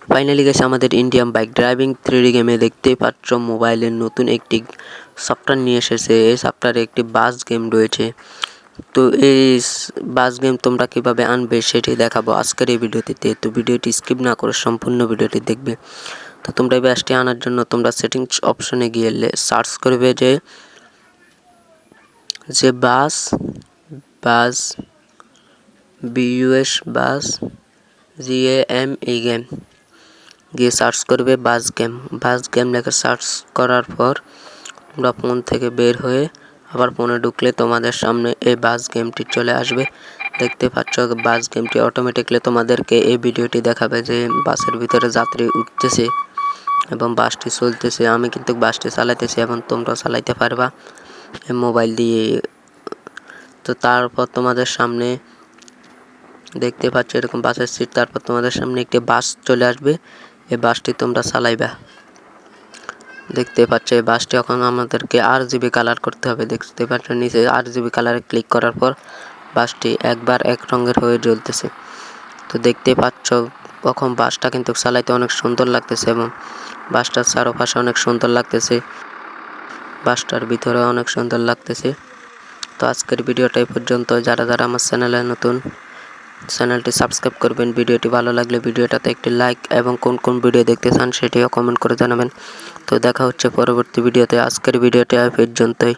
Finally guys আমাদের Indian bike driving 3D গেমে দেখতেই পাচ্ছ মোবাইলের নতুন একটি সফটওয়্যার নিয়ে এসেছে। এই সফটওয়্যারে একটি বাস গেম রয়েছে। তো এই বাস গেম তোমরা কিভাবে আনবে সেটি দেখাবো আজকের এই ভিডিওটিতে। তো ভিডিওটি স্কিপ না করে সম্পূর্ণ ভিডিওটি দেখবে। তো তোমরা এই বাসটি আনার জন্য তোমরা সেটিংস অপশনে গিয়ে সার্চ করবে যে বাস BUS বাস GAME গেম গিয়ে সার্চ করবে বাস গেম লেখা সার্চ করার পর তোমরা ফোন থেকে বের হয়ে আবার ফোনে ঢুকলে তোমাদের সামনে এই বাস গেমটি চলে আসবে। দেখতে পাচ্ছ বাস গেমটি অটোমেটিকলি তোমাদেরকে এই ভিডিওটি দেখাবে যে বাসের ভিতরে যাত্রী উঠতেছে এবং বাসটি চলতেছে। আমি কিন্তু বাসটি চালাইতেছি এবং তোমরা চালাইতে পারবা এই মোবাইল দিয়ে। তো তারপর তোমাদের সামনে দেখতে পাচ্ছ এরকম বাসের সিট, তারপর তোমাদের সামনে একটি বাস চলে আসবে। এই বাসটি তোমরা চালাইবা। দেখতে পাচ্ছ এই বাসটি এখন আমাদেরকে RGB কালার করতে হবে। দেখতে পাচ্ছ নিচে RGB কালারে ক্লিক করার পর বাসটি একবার এক রঙের হয়ে জ্বলতেছে। তো দেখতে পাচ্ছ তখন বাসটা কিন্তু চালাইতে অনেক সুন্দর লাগতেছে এবং বাসটার চারপাশে অনেক সুন্দর লাগতেছে, বাসটার ভিতরে অনেক সুন্দর লাগতেছে। তো আজকের ভিডিওটা এই পর্যন্ত। যারা আমার চ্যানেলে নতুন, চ্যানেলটি সাবস্ক্রাইব করবেন। ভিডিওটি ভালো লাগলে ভিডিওটাতে একটি লাইক এবং কোন ভিডিও দেখতে চান সেটিও কমেন্ট করে জানাবেন। তো দেখা হচ্ছে পরবর্তী ভিডিওতে। আজকের ভিডিওটি এই পর্যন্তই।